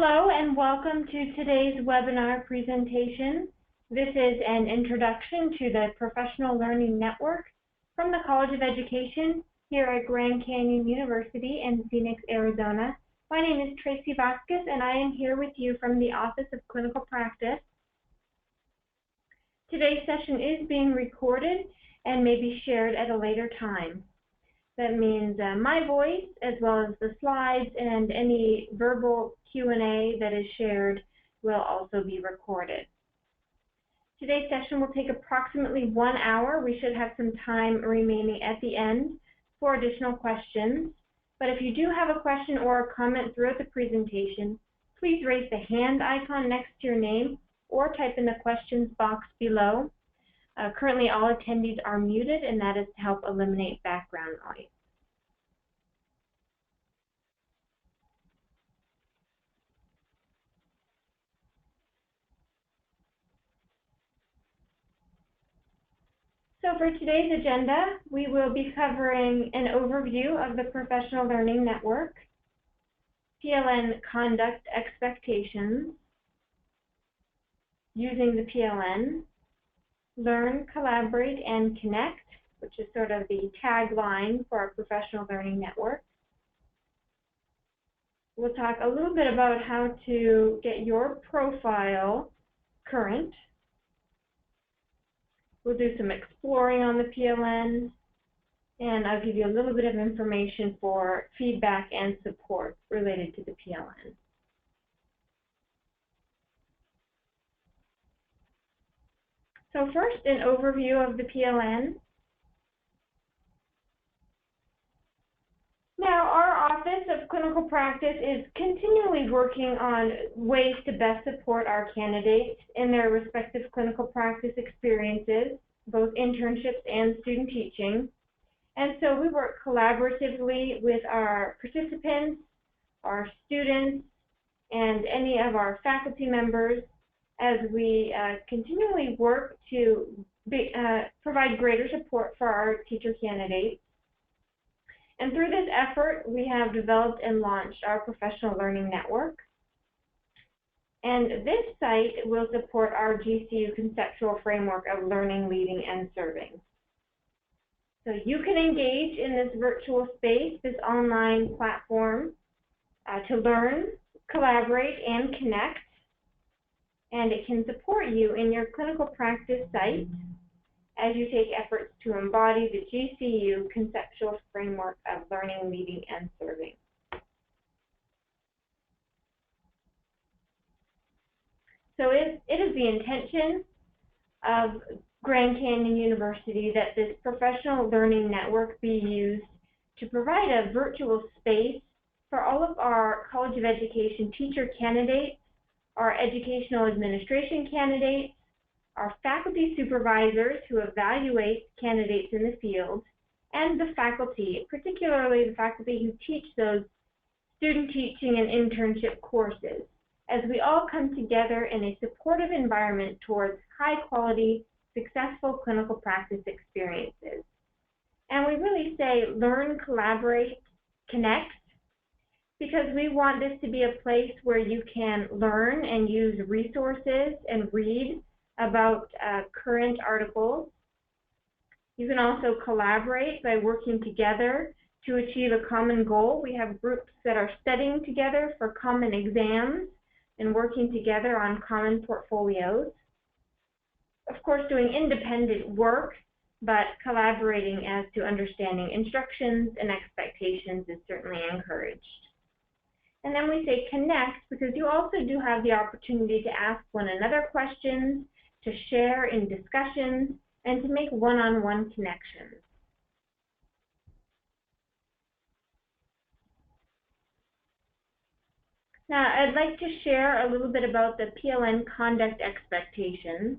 Hello and welcome to today's webinar presentation. This is an introduction to the Professional Learning Network from the College of Education here at Grand Canyon University in Phoenix, Arizona. My name is Tracy Vasquez and I am here with you from the Office of Clinical Practice. Today's session is being recorded and may be shared at a later time. That means my voice, as well as the slides and any verbal Q&A that is shared, will also be recorded. Today's session will take approximately 1 hour. We should have some time remaining at the end for additional questions. But if you do have a question or a comment throughout the presentation, please raise the hand icon next to your name or type in the questions box below. Currently, all attendees are muted, and that is to help eliminate background noise. So for today's agenda, we will be covering an overview of the Professional Learning Network, PLN conduct expectations, using the PLN, learn, collaborate, and connect, which is sort of the tagline for our Professional Learning Network. We'll talk a little bit about how to get your profile current. We'll do some exploring on the PLN, and I'll give you a little bit of information for feedback and support related to the PLN. So first, an overview of the PLN. Now, our Office of Clinical Practice is continually working on ways to best support our candidates in their respective clinical practice experiences, both internships and student teaching. And so we work collaboratively with our participants, our students, and any of our faculty members as we continually work to provide greater support for our teacher candidates. And through this effort, we have developed and launched our Professional Learning Network. And this site will support our GCU conceptual framework of learning, leading, and serving. So you can engage in this virtual space, this online platform, to learn, collaborate, and connect. And it can support you in your clinical practice site as you take efforts to embody the GCU conceptual framework of learning, leading, and serving. So it is the intention of Grand Canyon University that this Professional Learning Network be used to provide a virtual space for all of our College of Education teacher candidates, our educational administration candidates, our faculty supervisors who evaluate candidates in the field, and the faculty, particularly the faculty who teach those student teaching and internship courses, as we all come together in a supportive environment towards high-quality, successful clinical practice experiences. And we really say learn, collaborate, connect, because we want this to be a place where you can learn and use resources and read about current articles. You can also collaborate by working together to achieve a common goal. We have groups that are studying together for common exams and working together on common portfolios. Of course, doing independent work, but collaborating as to understanding instructions and expectations is certainly encouraged. And then we say connect because you also do have the opportunity to ask one another questions, to share in discussions, and to make one-on-one connections. Now, I'd like to share a little bit about the PLN conduct expectations.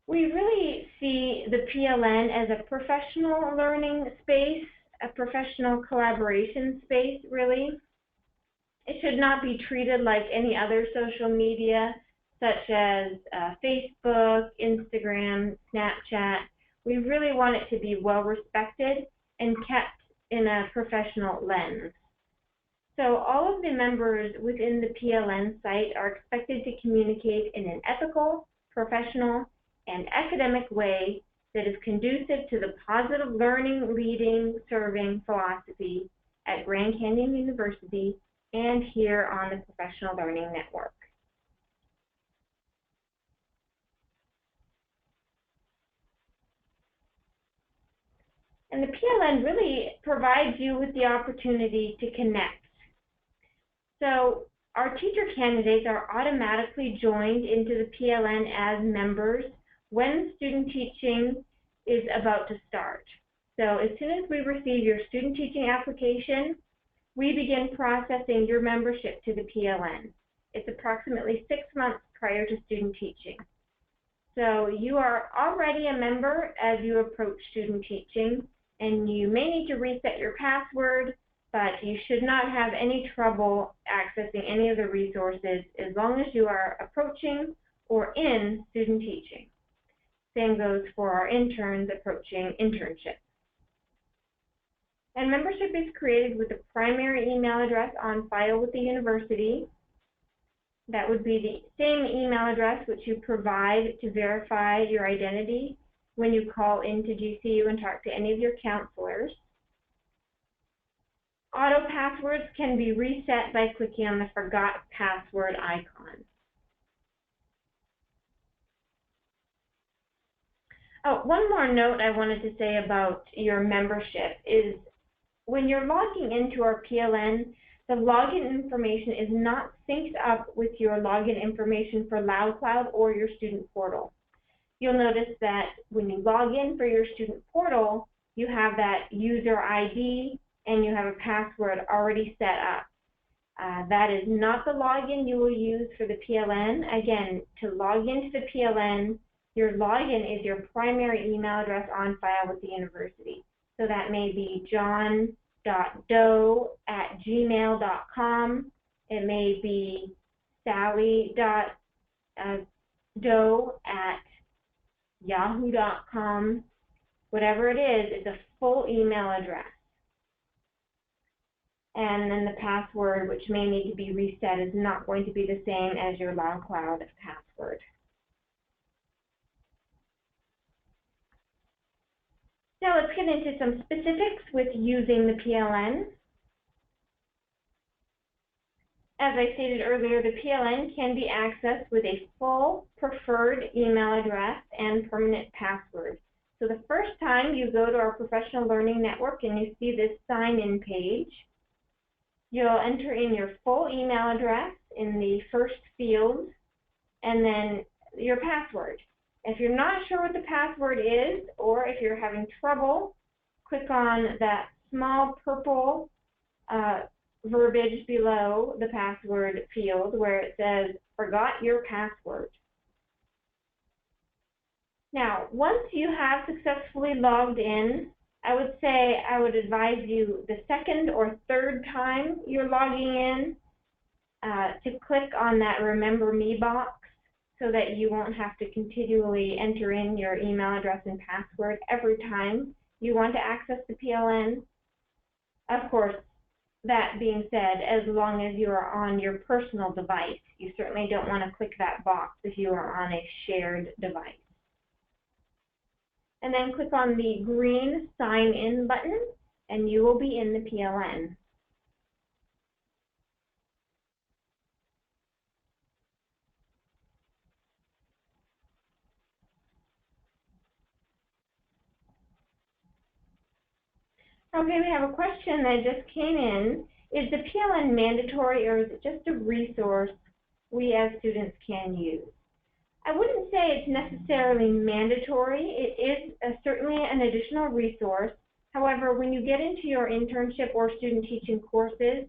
We really see the PLN as a professional learning space, a professional collaboration space, really. It should not be treated like any other social media, such as Facebook, Instagram, Snapchat. We really want it to be well respected and kept in a professional lens. So all of the members within the PLN site are expected to communicate in an ethical, professional, and academic way that is conducive to the positive learning, leading, serving philosophy at Grand Canyon University and here on the Professional Learning Network. And the PLN really provides you with the opportunity to connect. So our teacher candidates are automatically joined into the PLN as members when student teaching is about to start. So as soon as we receive your student teaching application, we begin processing your membership to the PLN. It's approximately 6 months prior to student teaching. So you are already a member as you approach student teaching, and you may need to reset your password, but you should not have any trouble accessing any of the resources as long as you are approaching or in student teaching. Same goes for our interns approaching internship. And membership is created with a primary email address on file with the university. That would be the same email address which you provide to verify your identity when you call into GCU and talk to any of your counselors. Auto passwords can be reset by clicking on the Forgot Password icon. Oh, one more note I wanted to say about your membership is when you're logging into our PLN, the login information is not synced up with your login information for LoudCloud or your student portal. You'll notice that when you log in for your student portal, you have that user ID and you have a password already set up. That is not the login you will use for the PLN. Again, to log into the PLN, your login is your primary email address on file with the university. So that may be john.doe@gmail.com. It may be sally.doe@yahoo.com. Whatever it is, it's a full email address. And then the password, which may need to be reset, is not going to be the same as your LoudCloud password. Now let's get into some specifics with using the PLN. As I stated earlier, the PLN can be accessed with a full preferred email address and permanent password. So the first time you go to our Professional Learning Network and you see this sign-in page, you'll enter in your full email address in the first field and then your password. If you're not sure what the password is, or if you're having trouble, click on that small purple verbiage below the password field where it says, "Forgot your password." Now, once you have successfully logged in, I would advise you the second or third time you're logging in to click on that Remember Me box so that you won't have to continually enter in your email address and password every time you want to access the PLN. Of course, that being said, as long as you are on your personal device, you certainly don't want to click that box if you are on a shared device. And then click on the green Sign In button, and you will be in the PLN. Okay, we have a question that just came in. Is the PLN mandatory, or is it just a resource we as students can use? I wouldn't say it's necessarily mandatory. It is certainly an additional resource. However, when you get into your internship or student teaching courses,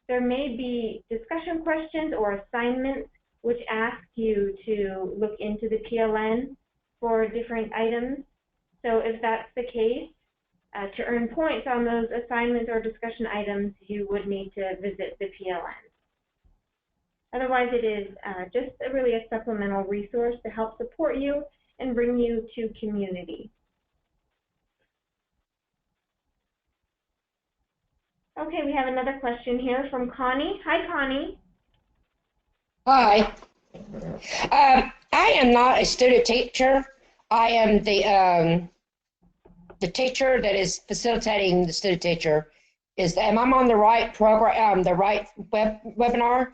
there may be discussion questions or assignments which ask you to look into the PLN for different items. So if that's the case, to earn points on those assignments or discussion items, you would need to visit the PLN. Otherwise, it is just really a supplemental resource to help support you and bring you to community. Okay, we have another question here from Connie. Hi, Connie. Hi. I am not a student teacher. I am the teacher that is facilitating the student teacher. Am I on the right program, the right webinar?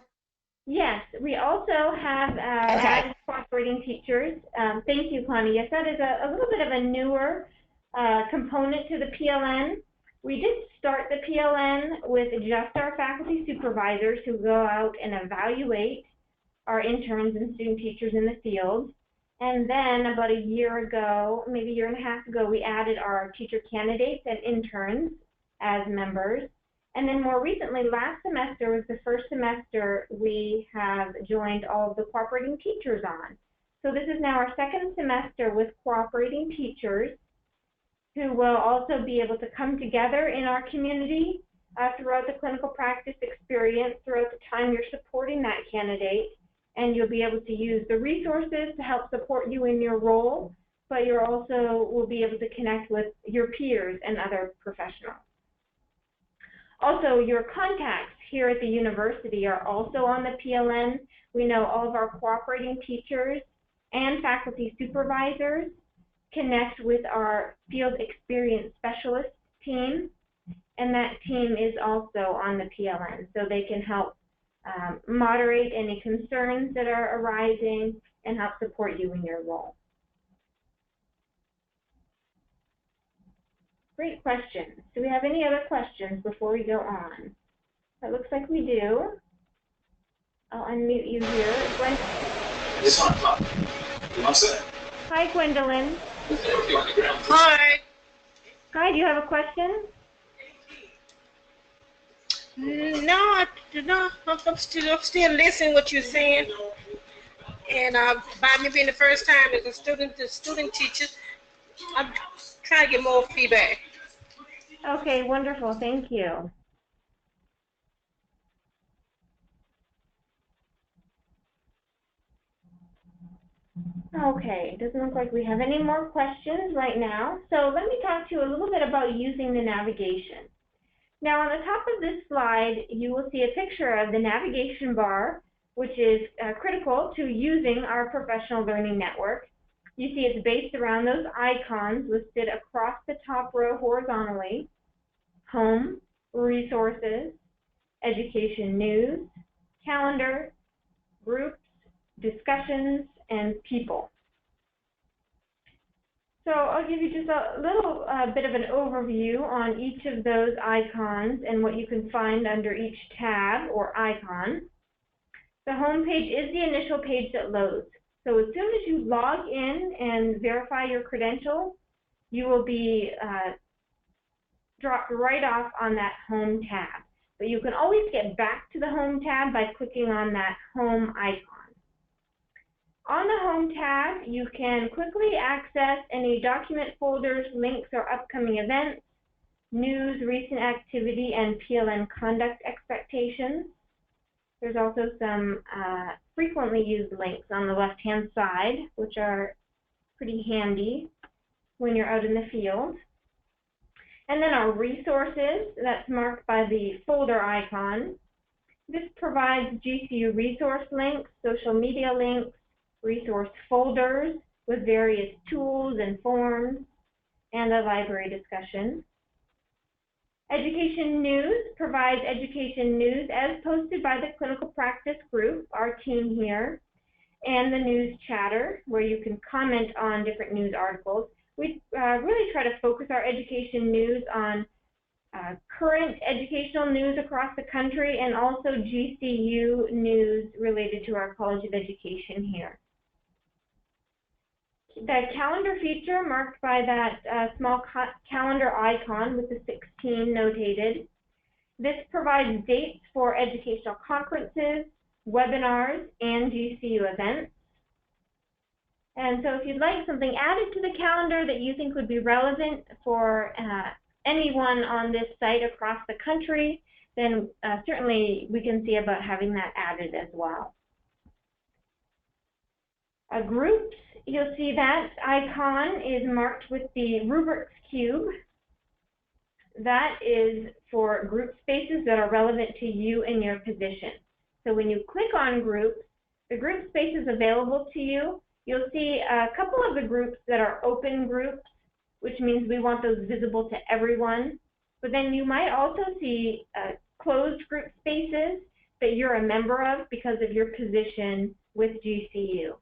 Yes, we also have Okay. added cooperating teachers. Thank you, Connie. Yes, that is a little bit of a newer component to the PLN. We did start the PLN with just our faculty supervisors who go out and evaluate our interns and student teachers in the field. And then about a year ago, maybe a year and a half ago, we added our teacher candidates and interns as members. And then more recently, last semester was the first semester we have joined all of the cooperating teachers on. So this is now our second semester with cooperating teachers who will also be able to come together in our community throughout the clinical practice experience, throughout the time you're supporting that candidate, and you'll be able to use the resources to help support you in your role, but you also will be able to connect with your peers and other professionals. Also, your contacts here at the university are also on the PLN. We know all of our cooperating teachers and faculty supervisors connect with our field experience specialist team, and that team is also on the PLN, so they can help moderate any concerns that are arising and help support you in your role. Great questions. Do we have any other questions before we go on? It looks like we do. I'll unmute you here. It's on top. Hi, Gwendolyn. Hi. Hi, do you have a question? No, I do not. I'm still listening what you're saying. And by me being the first time as a student teacher, I'm trying to get more feedback. Okay, wonderful. Thank you. Okay, it doesn't look like we have any more questions right now. So let me talk to you a little bit about using the navigation. Now on the top of this slide, you will see a picture of the navigation bar, which is critical to using our professional learning network. You see it's based around those icons listed across the top row horizontally: home, resources, education news, calendar, groups, discussions, and people. So I'll give you just a little bit of an overview on each of those icons and what you can find under each tab or icon. The home page is the initial page that loads. So as soon as you log in and verify your credentials, you will be dropped right off on that home tab. But you can always get back to the home tab by clicking on that home icon. On the home tab, you can quickly access any document folders, links, or upcoming events, news, recent activity, and PLN conduct expectations. There's also some frequently used links on the left-hand side, which are pretty handy when you're out in the field. And then our resources, that's marked by the folder icon. This provides GCU resource links, social media links, resource folders with various tools and forms, and a library discussion. Education News provides education news as posted by the Clinical Practice Group, our team here, and the News Chatter, where you can comment on different news articles. We really try to focus our education news on current educational news across the country and also GCU news related to our College of Education here. The calendar feature marked by that small calendar icon with the 16 notated. This provides dates for educational conferences, webinars, and GCU events. And so if you'd like something added to the calendar that you think would be relevant for anyone on this site across the country, then certainly we can see about having that added as well. Groups, you'll see that icon is marked with the rubrics cube. that is for group spaces that are relevant to you and your position. So when you click on groups, the group spaces available to you, you'll see a couple of the groups that are open groups, which means we want those visible to everyone. But then you might also see closed group spaces that you're a member of because of your position with GCU.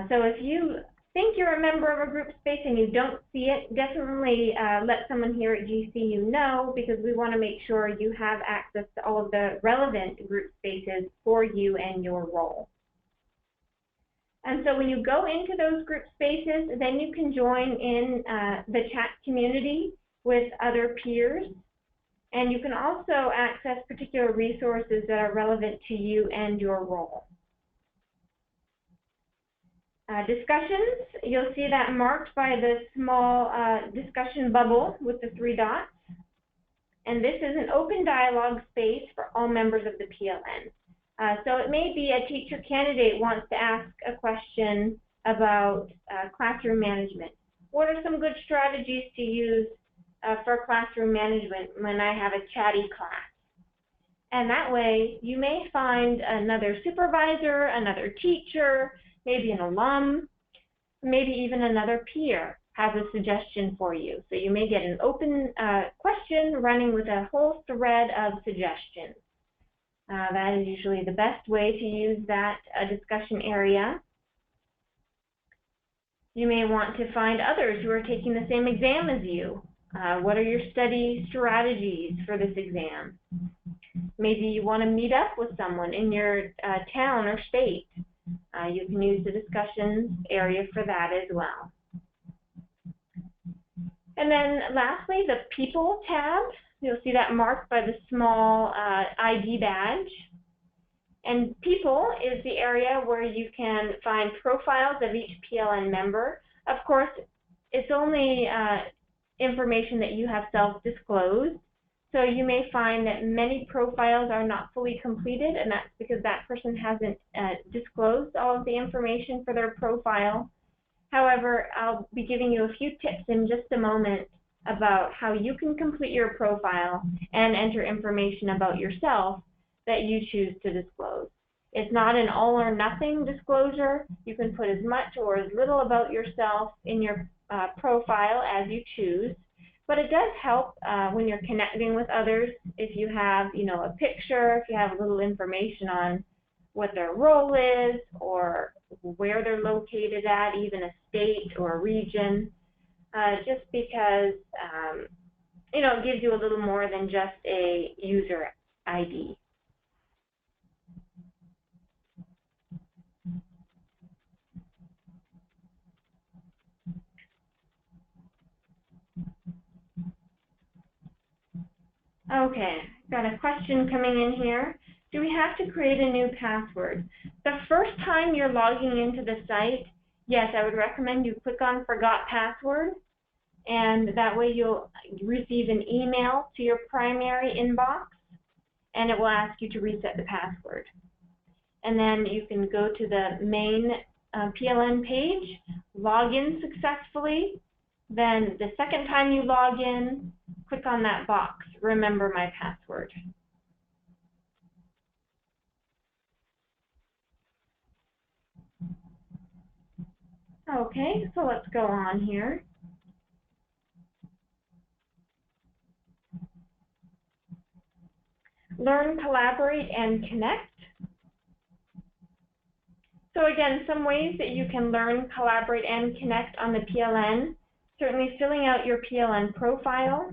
So if you think you're a member of a group space and you don't see it, definitely let someone here at GCU know, because we want to make sure you have access to all of the relevant group spaces for you and your role. And so when you go into those group spaces, then you can join in the chat community with other peers. And you can also access particular resources that are relevant to you and your role. Discussions, you'll see that marked by the small discussion bubble with the 3 dots. And this is an open dialogue space for all members of the PLN. So it may be a teacher candidate wants to ask a question about classroom management. What are some good strategies to use for classroom management when I have a chatty class? And that way you may find another supervisor, another teacher, maybe an alum, maybe even another peer has a suggestion for you. So you may get an open question running with a whole thread of suggestions. That is usually the best way to use that discussion area. You may want to find others who are taking the same exam as you. What are your study strategies for this exam? Maybe you want to meet up with someone in your town or state. You can use the discussions area for that as well. And then lastly, the People tab. You'll see that marked by the small ID badge. And People is the area where you can find profiles of each PLN member. Of course, it's only information that you have self-disclosed. So you may find that many profiles are not fully completed, and that's because that person hasn't disclosed all of the information for their profile. However, I'll be giving you a few tips in just a moment about how you can complete your profile and enter information about yourself that you choose to disclose. It's not an all or nothing disclosure. You can put as much or as little about yourself in your profile as you choose. But it does help when you're connecting with others. If you have, a picture, if you have a little information on what their role is or where they're located at, even a state or a region, just because, it gives you a little more than just a user ID. Okay, got a question coming in here. Do we have to create a new password? The first time you're logging into the site, yes, I would recommend you click on Forgot Password, and that way you'll receive an email to your primary inbox, and it will ask you to reset the password. And then you can go to the main PLN page, log in successfully, then the second time you log in, click on that box, remember my password. Okay, so let's go on here. Learn, collaborate, and connect. So again, some ways that you can learn, collaborate, and connect on the PLN. Certainly filling out your PLN profile.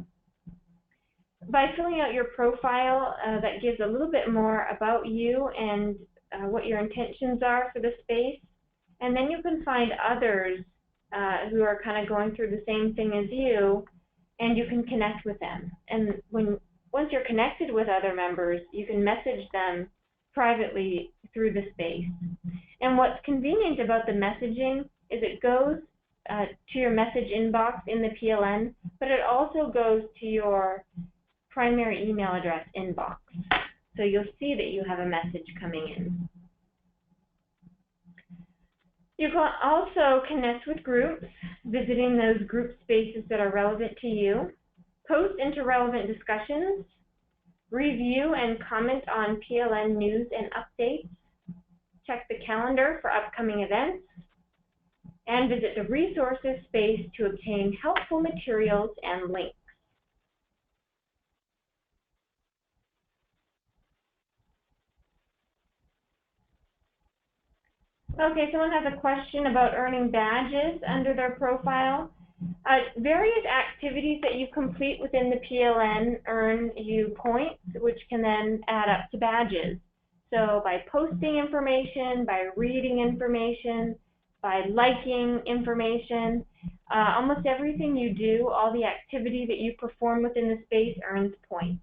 By filling out your profile, that gives a little bit more about you and what your intentions are for the space. And then you can find others who are kind of going through the same thing as you, and you can connect with them. And once you're connected with other members, you can message them privately through the space. And what's convenient about the messaging is it goes to your message inbox in the PLN, but it also goes to your primary email address inbox. So you'll see that you have a message coming in. You can also connect with groups, visiting those group spaces that are relevant to you, post into relevant discussions, review and comment on PLN news and updates, check the calendar for upcoming events, and visit the resources space to obtain helpful materials and links. Okay, someone has a question about earning badges under their profile. Various activities that you complete within the PLN earn you points, which can then add up to badges. So by posting information, by reading information, by liking information, almost everything you do, all the activity that you perform within the space earns points.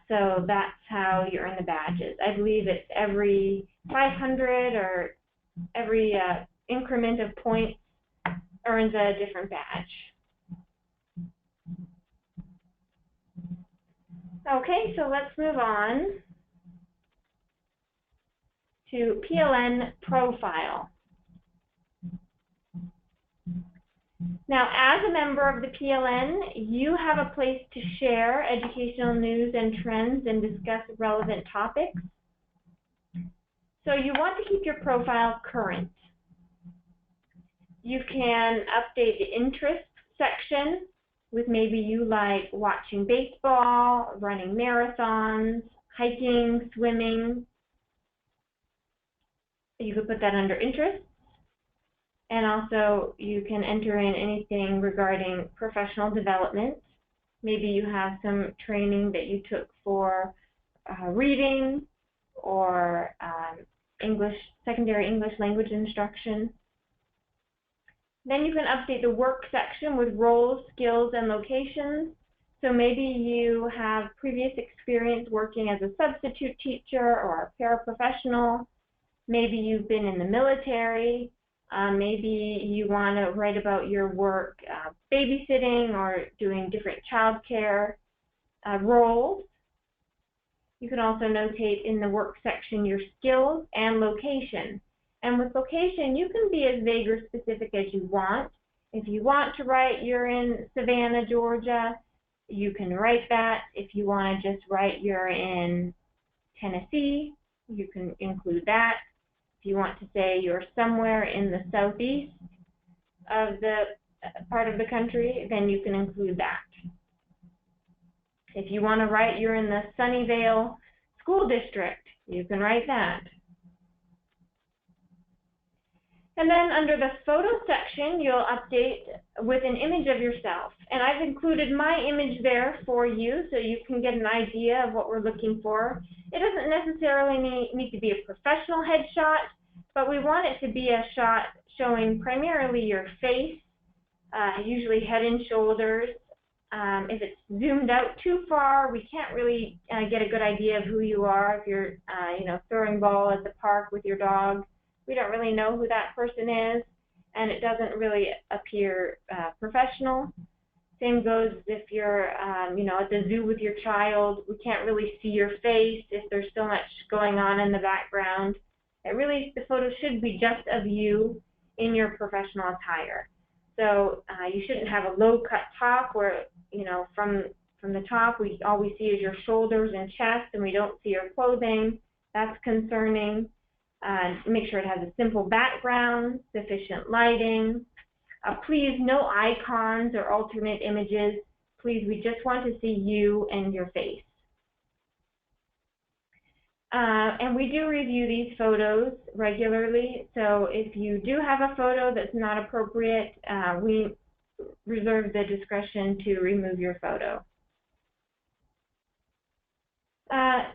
So that's how you earn the badges. I believe it's every 500 or every increment of points earns a different badge. Okay, so let's move on to PLN profile. Now, as a member of the PLN, you have a place to share educational news and trends and discuss relevant topics. So you want to keep your profile current. You can update the interests section with maybe you like watching baseball, running marathons, hiking, swimming. You could put that under interests. And also you can enter in anything regarding professional development. Maybe you have some training that you took for reading or secondary English language instruction. Then you can update the work section with roles, skills, and locations. So maybe you have previous experience working as a substitute teacher or a paraprofessional. Maybe you've been in the military. Maybe you want to write about your work babysitting or doing different childcare roles. You can also notate in the work section your skills and location. And with location, you can be as vague or specific as you want. If you want to write you're in Savannah, Georgia, you can write that. If you want to just write you're in Tennessee, you can include that. If you want to say you're somewhere in the southeast of the part of the country, then you can include that. If you want to write you're in the Sunnyvale School District, you can write that. And then under the photo section, you'll update with an image of yourself. And I've included my image there for you so you can get an idea of what we're looking for. It doesn't necessarily need to be a professional headshot, but we want it to be a shot showing primarily your face, usually head and shoulders. If it's zoomed out too far, we can't really get a good idea of who you are. If you're throwing ball at the park with your dog, we don't really know who that person is, and it doesn't really appear professional. Same goes if you're at the zoo with your child. We can't really see your face if there's so much going on in the background. The photo should be just of you in your professional attire. So you shouldn't have a low-cut top where, from the top all we see is your shoulders and chest, and we don't see your clothing. That's concerning. Make sure it has a simple background, sufficient lighting. Please, no icons or alternate images. Please, we just want to see you and your face. And we do review these photos regularly, so if you do have a photo that's not appropriate, we reserve the discretion to remove your photo.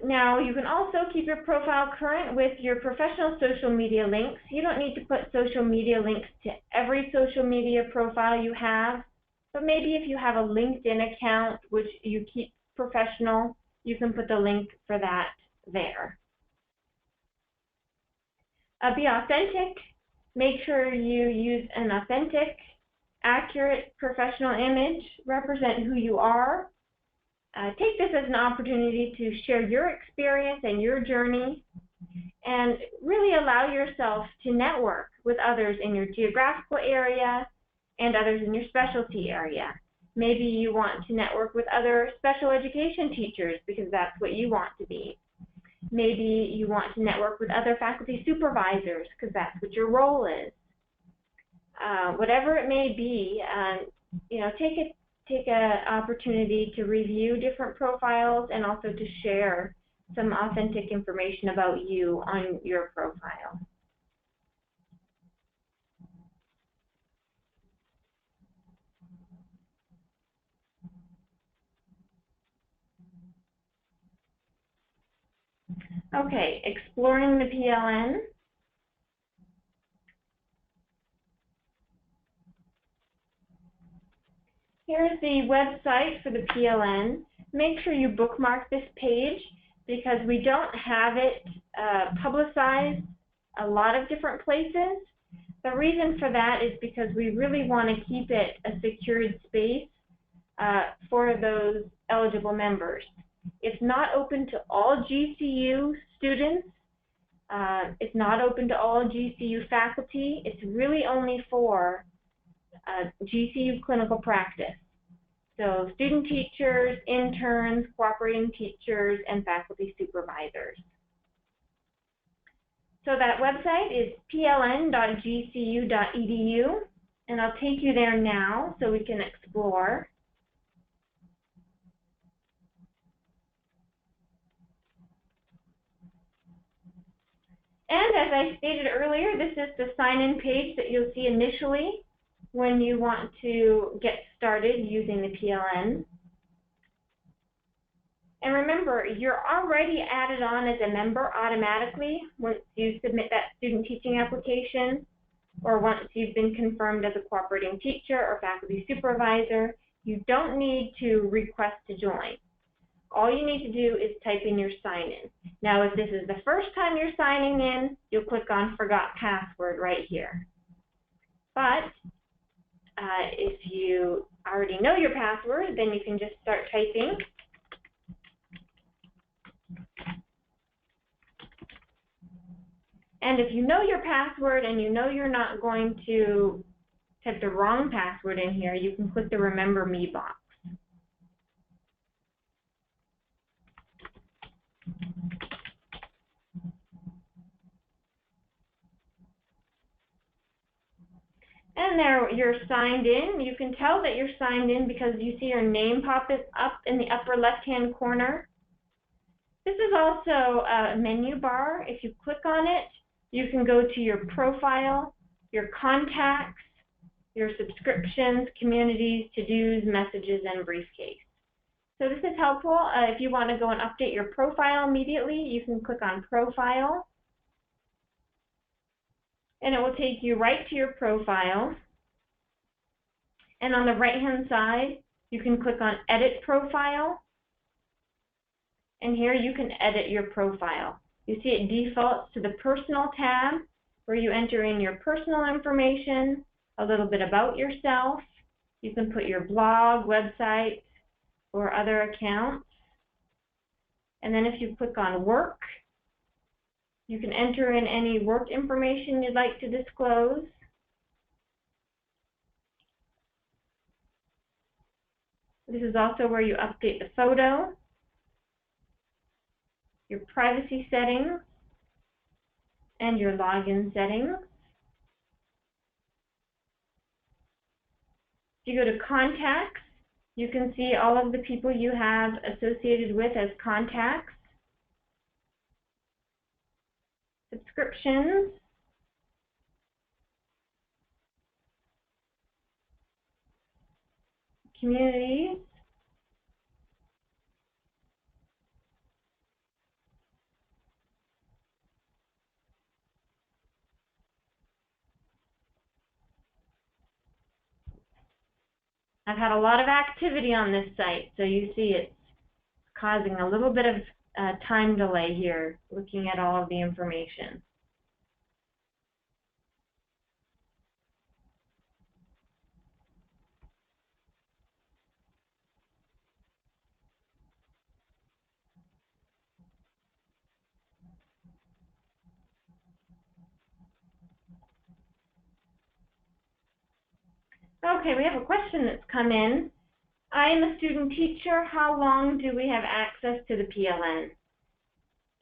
Now, you can also keep your profile current with your professional social media links. You don't need to put social media links to every social media profile you have, but maybe if you have a LinkedIn account, which you keep professional, you can put the link for that there. Be authentic. Make sure you use an authentic, accurate, professional image. Represent who you are. Take this as an opportunity to share your experience and your journey. and really allow yourself to network with others in your geographical area and others in your specialty area. Maybe you want to network with other special education teachers because that's what you want to be. Maybe you want to network with other faculty supervisors because that's what your role is. Whatever it may be, take an opportunity to review different profiles and also to share some authentic information about you on your profile. Okay, exploring the PLN. Here's the website for the PLN. Make sure you bookmark this page because we don't have it publicized a lot of different places. The reason for that is because we really want to keep it a secured space for those eligible members. It's not open to all GCU students. It's not open to all GCU faculty. It's really only for GCU clinical practice. So student teachers, interns, cooperating teachers, and faculty supervisors. So that website is pln.gcu.edu, and I'll take you there now so we can explore. And as I stated earlier, this is the sign-in page that you'll see initially when you want to get started using the PLN. And remember, you're already added on as a member automatically once you submit that student teaching application, or once you've been confirmed as a cooperating teacher or faculty supervisor. You don't need to request to join. All you need to do is type in your sign-in. Now, if this is the first time you're signing in, you'll click on Forgot Password right here. But if you already know your password, then you can just start typing. And if you know your password and you know you're not going to type the wrong password in here, you can click the Remember Me box. And there you're signed in. You can tell that you're signed in because you see your name pop up in the upper left-hand corner. This is also a menu bar. If you click on it, you can go to your profile, your contacts, your subscriptions, communities, to-dos, messages, and briefcase. So this is helpful. If you want to go and update your profile immediately, you can click on Profile. And it will take you right to your profile. And on the right-hand side, you can click on Edit Profile. And here you can edit your profile. You see it defaults to the Personal tab, where you enter in your personal information, a little bit about yourself. You can put your blog, website, or other accounts. And then if you click on Work, you can enter in any work information you'd like to disclose. This is also where you update the photo, your privacy settings, and your login settings. If you go to Contacts, you can see all of the people you have associated with as contacts. Subscriptions, communities, I've had a lot of activity on this site, so you see it's causing a little bit of time delay here, looking at all of the information. Okay, we have a question that's come in. I am a student teacher. How long do we have access to the PLN?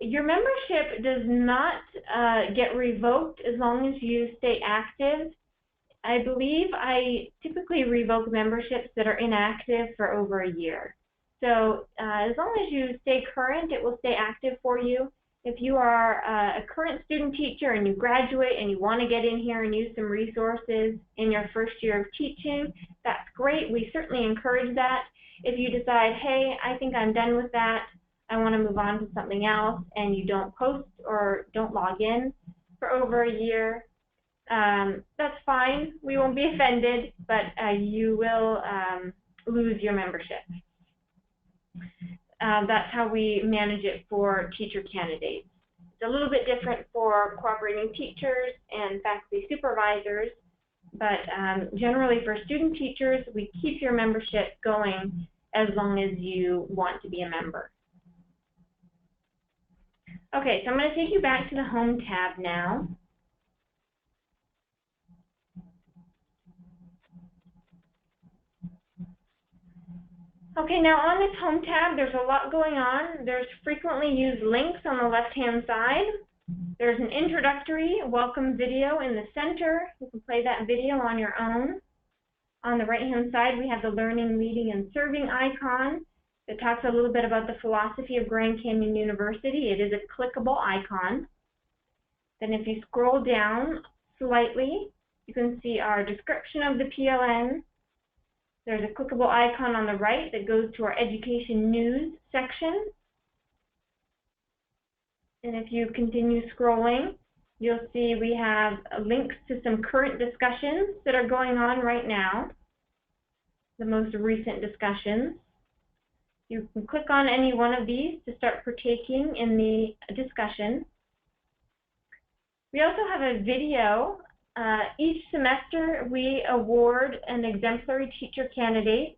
Your membership does not get revoked as long as you stay active. I believe I typically revoke memberships that are inactive for over a year. So as long as you stay current, it will stay active for you. If you are a current student teacher and you graduate and you want to get in here and use some resources in your first year of teaching, that's great. We certainly encourage that. If you decide, hey, I think I'm done with that, I want to move on to something else, and you don't post or don't log in for over a year, that's fine. We won't be offended, but you will lose your membership. That's how we manage it for teacher candidates. It's a little bit different for cooperating teachers and faculty supervisors, but generally for student teachers, we keep your membership going as long as you want to be a member. Okay, so I'm going to take you back to the Home tab now. Okay, now on this Home tab, there's a lot going on. There's frequently used links on the left-hand side. There's an introductory welcome video in the center. You can play that video on your own. On the right-hand side, we have the Learning, Leading, and Serving icon that talks a little bit about the philosophy of Grand Canyon University. It is a clickable icon. Then if you scroll down slightly, you can see our description of the PLN. There's a clickable icon on the right that goes to our Education News section. And if you continue scrolling, you'll see we have links to some current discussions that are going on right now, the most recent discussions. You can click on any one of these to start partaking in the discussion. We also have a video. Each semester we award an exemplary teacher candidate.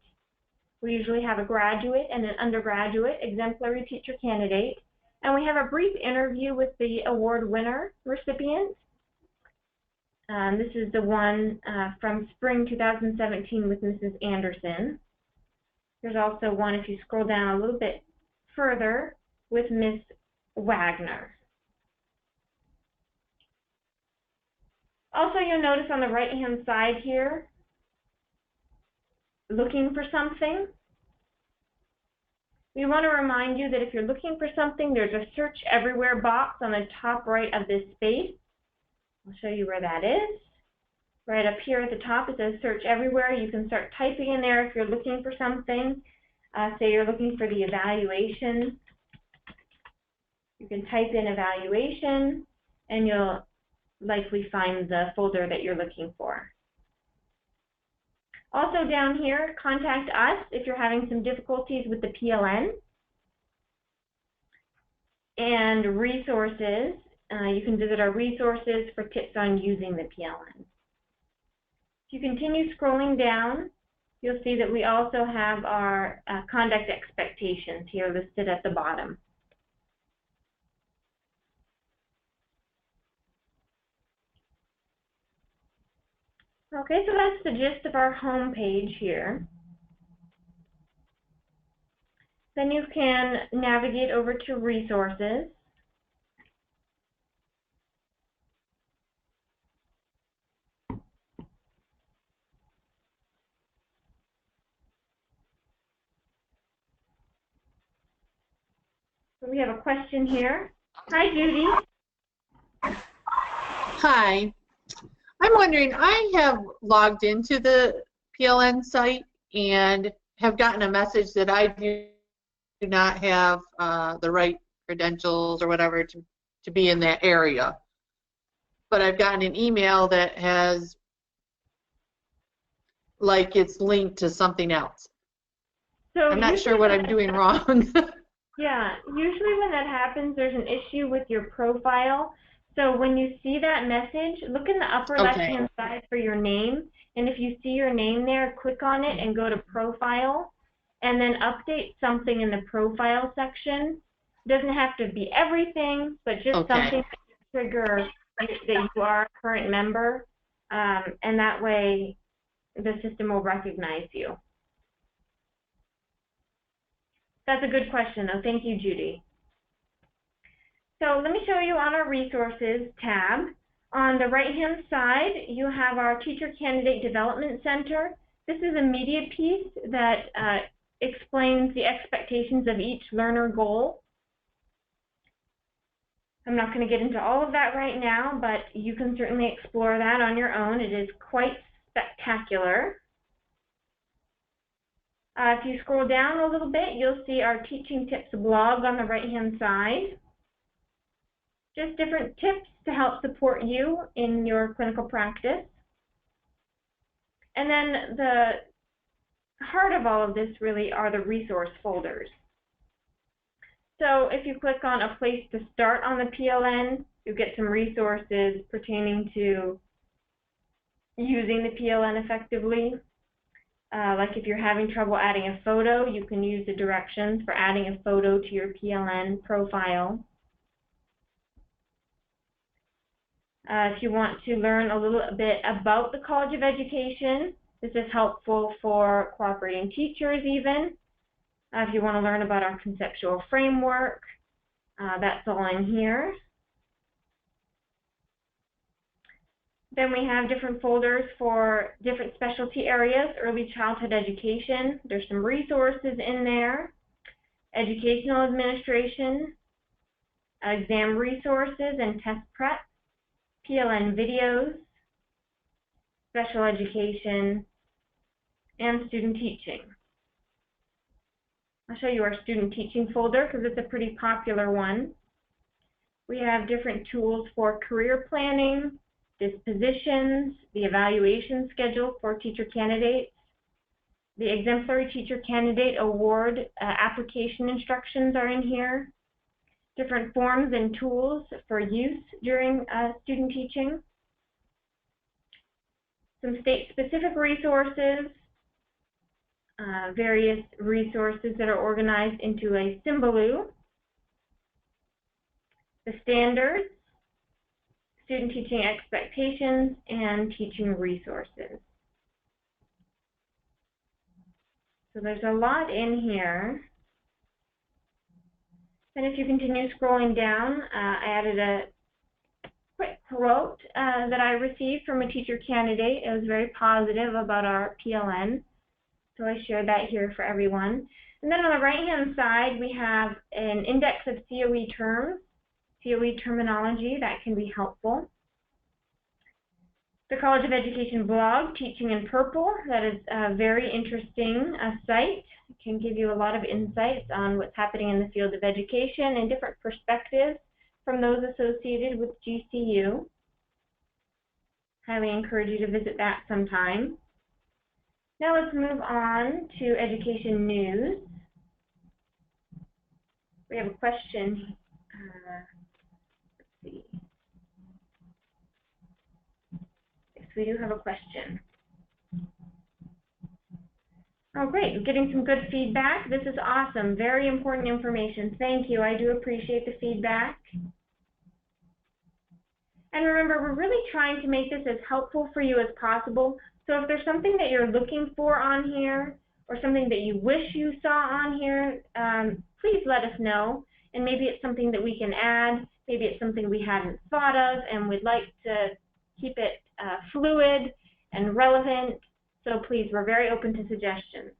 We usually have a graduate and an undergraduate exemplary teacher candidate. And we have a brief interview with the award winner recipient. This is the one from spring 2017 with Mrs. Anderson. There's also one, if you scroll down a little bit further, with Ms. Wagner. Also, you'll notice on the right-hand side here, looking for something. We want to remind you that if you're looking for something, there's a search everywhere box on the top right of this space. I'll show you where that is. Right up here at the top, it says search everywhere. You can start typing in there if you're looking for something. Say you're looking for the evaluation. You can type in evaluation, and you'll likely find the folder that you're looking for. Also down here, contact us if you're having some difficulties with the PLN. And resources, you can visit our resources for tips on using the PLN. If you continue scrolling down, you'll see that we also have our conduct expectations here listed at the bottom. Okay, so that's the gist of our home page here. Then you can navigate over to resources. So we have a question here. Hi, Judy. Hi. I'm wondering, I have logged into the PLN site and have gotten a message that I do not have the right credentials or whatever to be in that area. But I've gotten an email that has, like, it's linked to something else. So I'm not sure what I'm doing wrong. Yeah, usually when that happens, there's an issue with your profile. So when you see that message, look in the upper left-hand side for your name, and if you see your name there, click on it and go to Profile, and then update something in the Profile section. It doesn't have to be everything, but just something that trigger that you are a current member, and that way the system will recognize you? That's a good question, though. Thank you, Judy. So let me show you on our Resources tab. On the right-hand side, you have our Teacher Candidate Development Center. This is a media piece that explains the expectations of each learner goal. I'm not going to get into all of that right now, but you can certainly explore that on your own. It is quite spectacular. If you scroll down a little bit, you'll see our Teaching Tips blog on the right-hand side. Just different tips to help support you in your clinical practice. And then the heart of all of this really are the resource folders. So if you click on a place to start on the PLN, you'll get some resources pertaining to using the PLN effectively. Like if you're having trouble adding a photo, you can use the directions for adding a photo to your PLN profile. If you want to learn a little bit about the College of Education, this is helpful for cooperating teachers even. If you want to learn about our conceptual framework, that's all in here. Then we have different folders for different specialty areas. Early childhood education, there's some resources in there. Educational administration, exam resources and test prep, PLN videos, special education, and student teaching. I'll show you our student teaching folder because it's a pretty popular one. We have different tools for career planning, dispositions, the evaluation schedule for teacher candidates, the Exemplary Teacher Candidate Award application instructions are in here, different forms and tools for use during student teaching, some state-specific resources, various resources that are organized into a Symbaloo, the standards, student teaching expectations, and teaching resources. So there's a lot in here. And if you continue scrolling down, I added a quick quote that I received from a teacher candidate. It was very positive about our PLN. So I shared that here for everyone. And then on the right-hand side, we have an index of COE terms, COE terminology that can be helpful. The College of Education blog, Teaching in Purple, that is a very interesting site. It can give you a lot of insights on what's happening in the field of education and different perspectives from those associated with GCU. Highly encourage you to visit that sometime. Now let's move on to education news. We have a question. Let's see. Yes, we do have a question. Oh, great. We're getting some good feedback. This is awesome. Very important information. Thank you. I do appreciate the feedback. And remember, we're really trying to make this as helpful for you as possible. So if there's something that you're looking for on here or something that you wish you saw on here, please let us know. And maybe it's something that we can add. Maybe it's something we hadn't thought of and we'd like to keep it fluid and relevant. So please, we're very open to suggestions.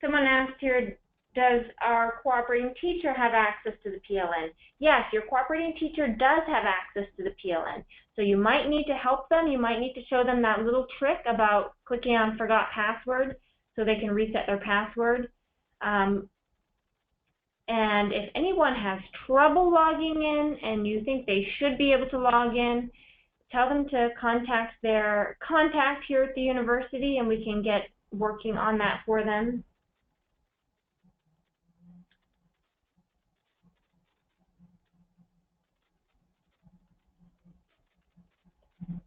Someone asked here, does our cooperating teacher have access to the PLN? Yes, your cooperating teacher does have access to the PLN. So you might need to help them. You might need to show them that little trick about clicking on forgot password so they can reset their password. And if anyone has trouble logging in and you think they should be able to log in, tell them to contact their contact here at the university and we can get working on that for them.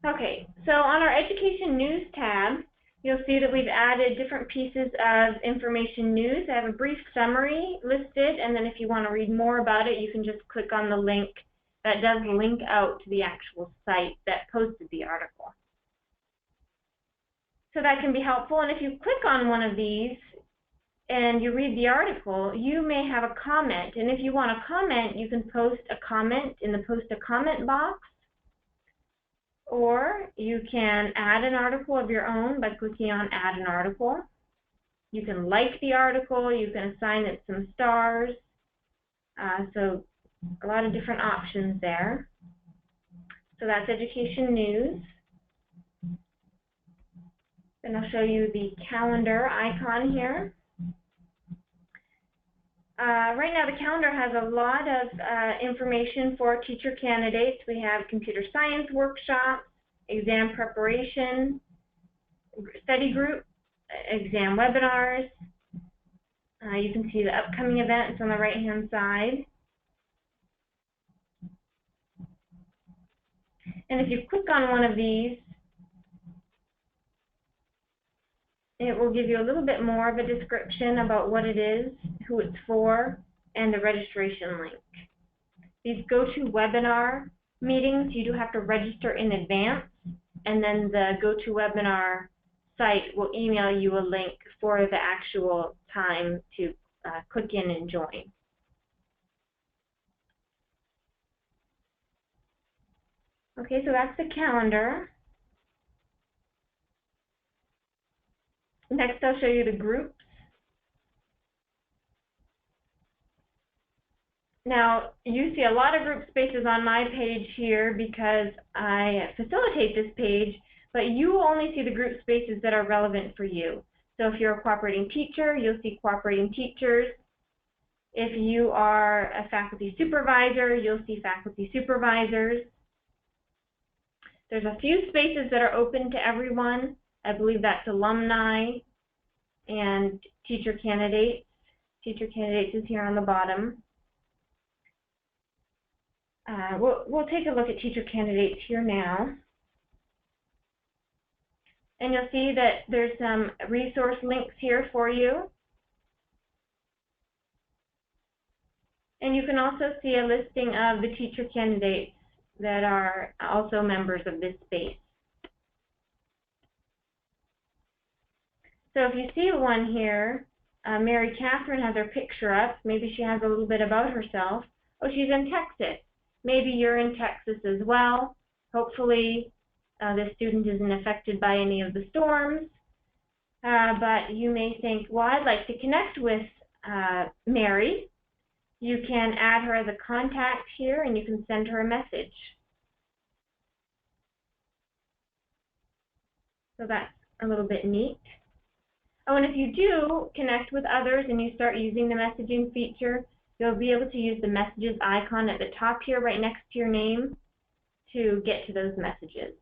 Okay, so on our Education News tab, you'll see that we've added different pieces of information news. I have a brief summary listed, and then if you want to read more about it, you can just click on the link that does link out to the actual site that posted the article. So that can be helpful. And if you click on one of these and you read the article, you may have a comment. And if you want a comment, you can post a comment in the post a comment box. Or you can add an article of your own by clicking on add an article. You can like the article, you can assign it some stars. So a lot of different options there. So that's education news. Then I'll show you the calendar icon here. Right now the calendar has a lot of information for teacher candidates. We have computer science workshops, exam preparation, study group, exam webinars. You can see the upcoming events on the right-hand side. And if you click on one of these, it will give you a little bit more of a description about what it is, who it's for, and the registration link. These GoToWebinar meetings, you do have to register in advance, and then the GoToWebinar site will email you a link for the actual time to click in and join. Okay, so that's the calendar. Next, I'll show you the groups. Now, you see a lot of group spaces on my page here because I facilitate this page, but you only see the group spaces that are relevant for you. So if you're a cooperating teacher, you'll see cooperating teachers. If you are a faculty supervisor, you'll see faculty supervisors. There's a few spaces that are open to everyone. I believe that's alumni and teacher candidates. Teacher candidates is here on the bottom. We'll take a look at teacher candidates here now. And you'll see that there's some resource links here for you. And you can also see a listing of the teacher candidates that are also members of this space. So if you see one here, Mary Catherine has her picture up. Maybe she has a little bit about herself. Oh, she's in Texas. Maybe you're in Texas as well. Hopefully the student isn't affected by any of the storms. But you may think, well, I'd like to connect with Mary. You can add her as a contact here and you can send her a message. So that's a little bit neat. Oh, and if you do connect with others and you start using the messaging feature, you'll be able to use the messages icon at the top here right next to your name to get to those messages.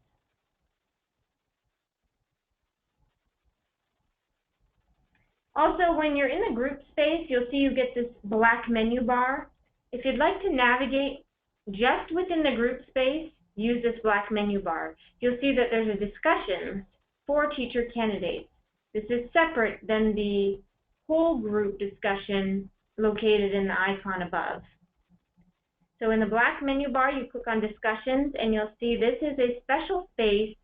Also, when you're in the group space, you'll see you get this black menu bar. If you'd like to navigate just within the group space, use this black menu bar. You'll see that there's a discussion for teacher candidates. This is separate than the whole group discussion located in the icon above. So in the black menu bar, you click on discussions and you'll see this is a special space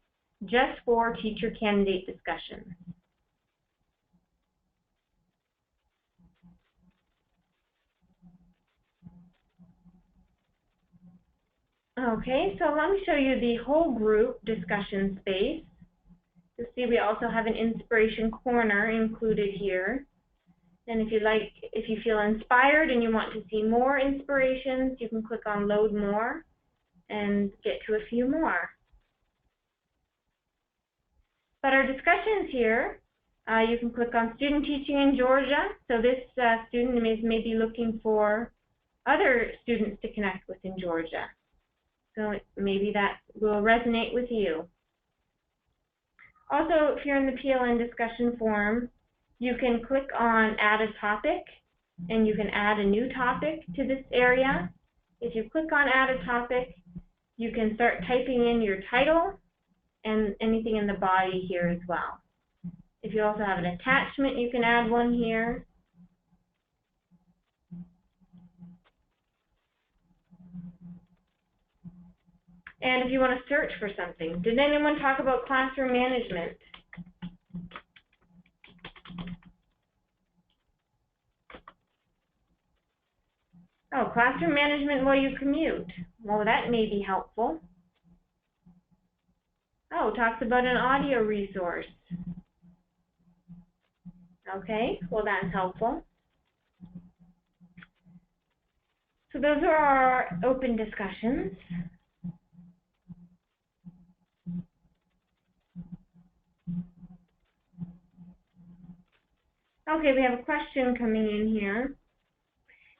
just for teacher candidate discussions. Okay, so let me show you the whole group discussion space. You'll see we also have an inspiration corner included here. And if you feel inspired and you want to see more inspirations, you can click on Load More and get to a few more. But our discussions here, you can click on Student Teaching in Georgia. So this student is maybe looking for other students to connect with in Georgia. So maybe that will resonate with you. Also, if you're in the PLN discussion forum, you can click on Add a Topic, and you can add a new topic to this area. If you click on Add a Topic, you can start typing in your title and anything in the body here as well. If you also have an attachment, you can add one here. And if you want to search for something, did anyone talk about classroom management? classroom management while you commute. Well, that may be helpful. Oh, talks about an audio resource. Okay, well that's helpful. So those are our open discussions. Okay, we have a question coming in here.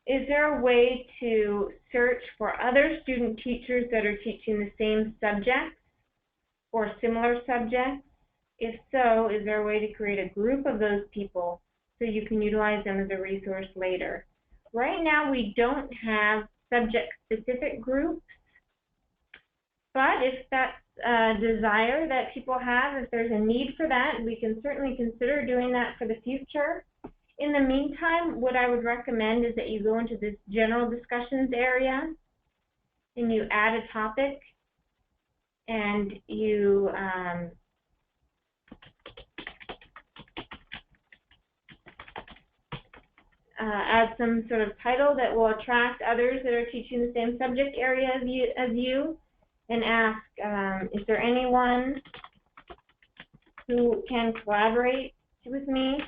Is there a way to search for other student teachers that are teaching the same subjects or similar subjects? If so, is there a way to create a group of those people so you can utilize them as a resource later? Right now, we don't have subject-specific groups, but if that's a desire that people have, if there's a need for that, we can certainly consider doing that for the future. In the meantime, what I would recommend is that you go into this general discussions area and you add a topic and you add some sort of title that will attract others that are teaching the same subject area as you and ask, is there anyone who can collaborate with me?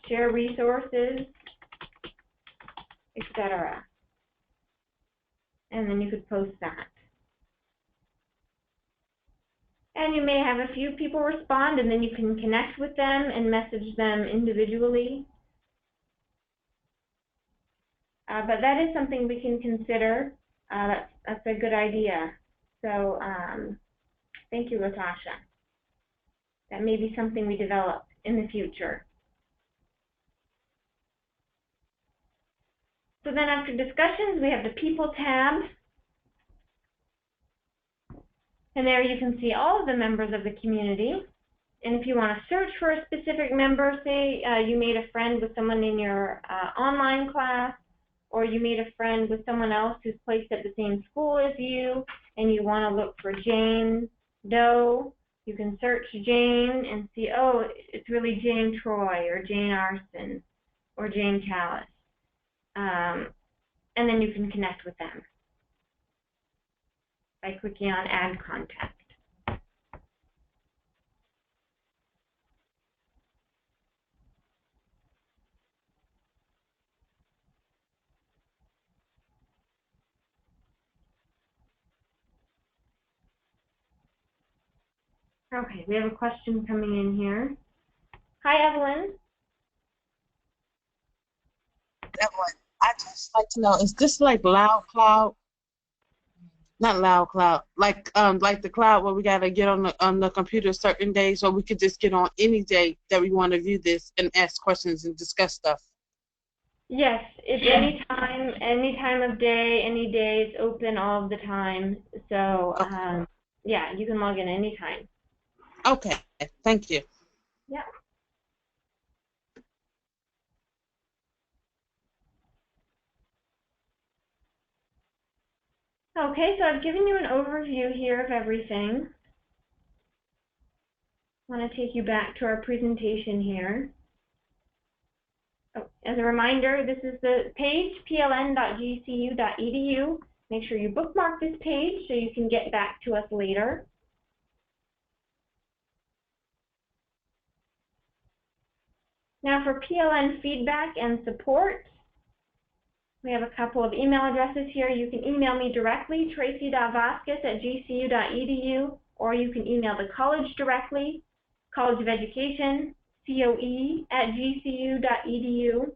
Share resources, etc. And then you could post that. And you may have a few people respond, and then you can connect with them and message them individually. But that is something we can consider. That's a good idea. So thank you, Latasha. That may be something we develop in the future. So then after discussions, we have the People tab. And there you can see all of the members of the community. And if you want to search for a specific member, say you made a friend with someone in your online class, or you made a friend with someone else who's placed at the same school as you, and you want to look for Jane Doe, you can search Jane and see, oh, it's really Jane Troy, or Jane Arson, or Jane Callis. And then you can connect with them by clicking on Add Contact. Okay, we have a question coming in here. Hi, Evelyn. Evelyn, I just like to know, is this like Loud Cloud? Not Loud Cloud, like the cloud where we gotta get on the computer certain days, or we could just get on any day that we want to view this and ask questions and discuss stuff. Yes, it's any time of day, any day. It's open all the time. So Okay. yeah, you can log in anytime. Okay, thank you. Yeah. Okay, so I've given you an overview here of everything. I want to take you back to our presentation here. Oh, as a reminder, this is the page, pln.gcu.edu. Make sure you bookmark this page so you can get back to us later. Now for PLN feedback and support, we have a couple of email addresses here. You can email me directly, tracy.vasquez@gcu.edu, or you can email the college directly, College of Education, COE@gcu.edu.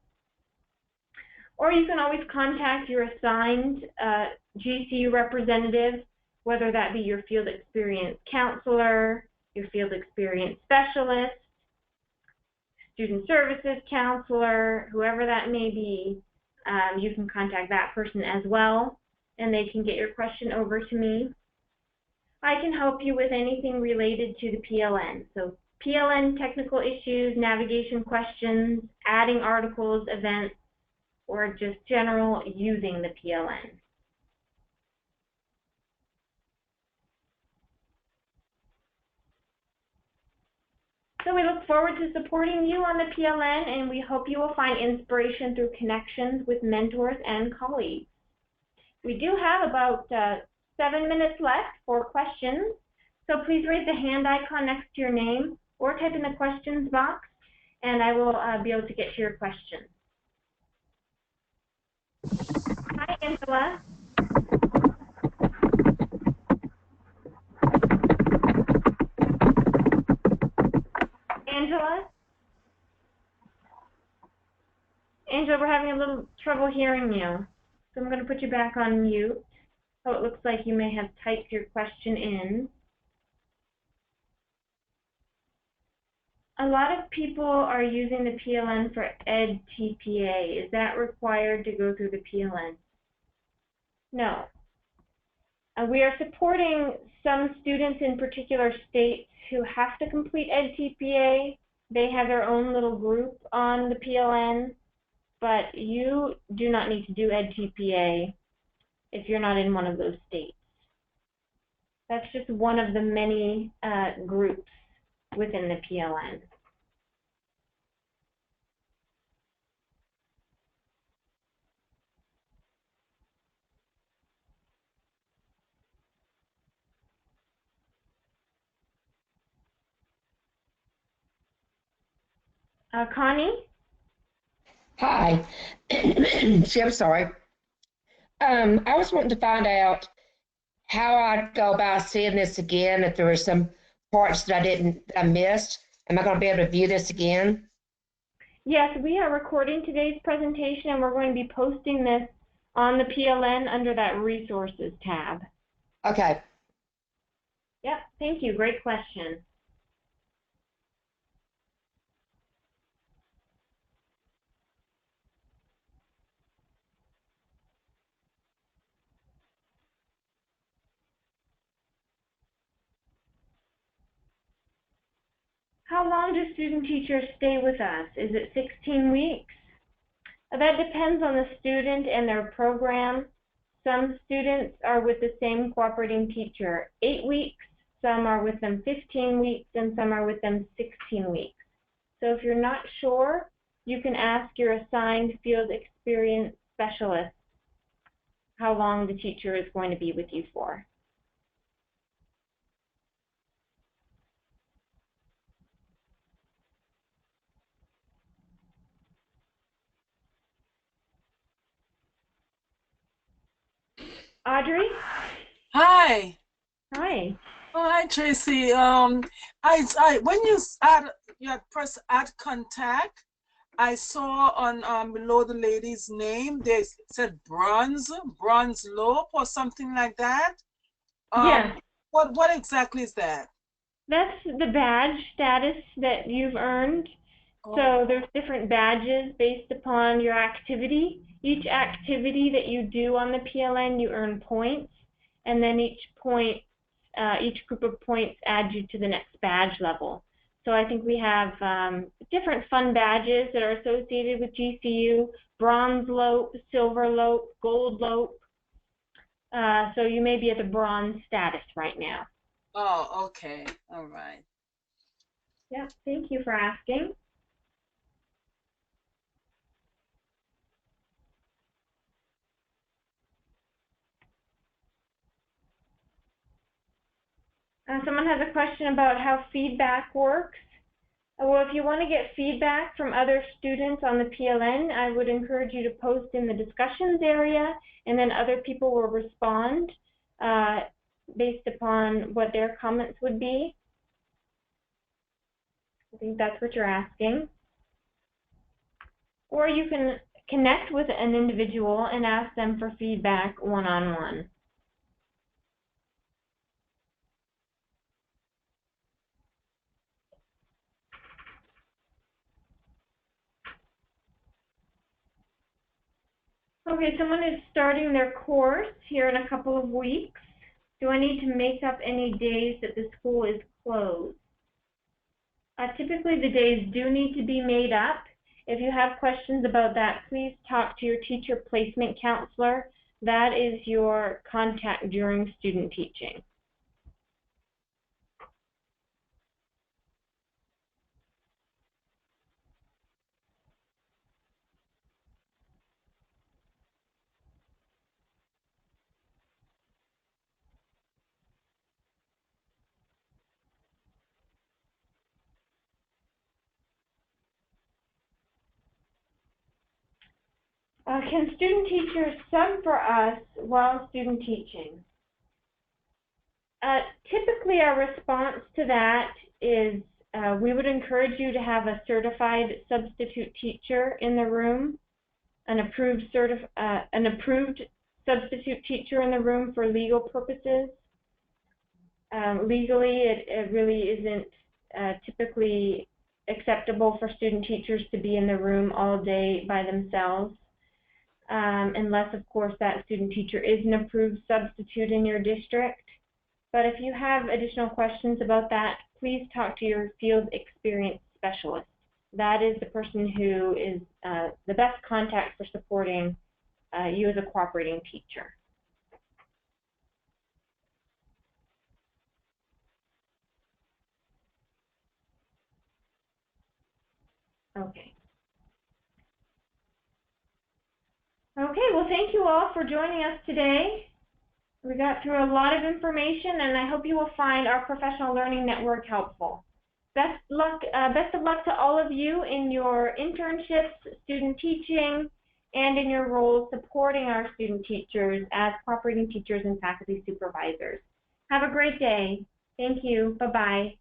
Or you can always contact your assigned GCU representative, whether that be your field experience counselor, your field experience specialist, student services counselor, whoever that may be. You can contact that person as well, and they can get your question over to me. I can help you with anything related to the PLN. So PLN technical issues, navigation questions, adding articles, events, or just general using the PLN. So we look forward to supporting you on the PLN, and we hope you will find inspiration through connections with mentors and colleagues. We do have about 7 minutes left for questions, so please raise the hand icon next to your name or type in the questions box, and I will be able to get to your question. Hi, Angela. Angela? Angela, we're having a little trouble hearing you, so I'm going to put you back on mute. So it looks like you may have typed your question in. A lot of people are using the PLN for EdTPA. Is that required to go through the PLN? No. We are supporting some students in particular states who have to complete EdTPA. They have their own little group on the PLN, but you do not need to do EdTPA if you're not in one of those states. That's just one of the many groups within the PLN. Connie? Hi. See, I'm sorry. I was wanting to find out how I'd go about seeing this again, if there were some parts that I missed. Am I going to be able to view this again? Yes, we are recording today's presentation, and we're going to be posting this on the PLN under that Resources tab. Okay. Yep, thank you. Great question. How long do student teachers stay with us? Is it 16 weeks? That depends on the student and their program. Some students are with the same cooperating teacher 8 weeks, some are with them 15 weeks, and some are with them 16 weeks. So if you're not sure, you can ask your assigned field experience specialist how long the teacher is going to be with you for. Audrey? Hi. Hi. Oh, hi, Tracy. When you press add contact, I saw on below the lady's name, they said bronze lope or something like that. Yeah. What exactly is that? That's the badge status that you've earned. So there's different badges based upon your activity. Each activity that you do on the PLN, you earn points, and then each group of points adds you to the next badge level. So I think we have different fun badges that are associated with GCU: bronze lope, silver lope, gold lope. So you may be at the bronze status right now. Oh, okay. All right. Yeah, thank you for asking. Someone has a question about how feedback works. Well, if you want to get feedback from other students on the PLN, I would encourage you to post in the discussions area, and then other people will respond based upon what their comments would be. I think that's what you're asking. Or you can connect with an individual and ask them for feedback one-on-one. Okay, someone is starting their course here in a couple of weeks. Do I need to make up any days that the school is closed? Typically, the days do need to be made up. If you have questions about that, please talk to your teacher placement counselor. That is your contact during student teaching. Can student teachers sub for us while student teaching? Typically, our response to that is we would encourage you to have a certified substitute teacher in the room, an approved substitute teacher in the room for legal purposes. Legally, it really isn't typically acceptable for student teachers to be in the room all day by themselves, unless, of course, that student teacher is an approved substitute in your district. But if you have additional questions about that, please talk to your field experience specialist. That is the person who is the best contact for supporting you as a cooperating teacher. Okay. Okay, well, thank you all for joining us today. We got through a lot of information, and I hope you will find our professional learning network helpful. Best of luck to all of you in your internships, student teaching, and in your roles supporting our student teachers as cooperating teachers and faculty supervisors. Have a great day. Thank you. Bye-bye.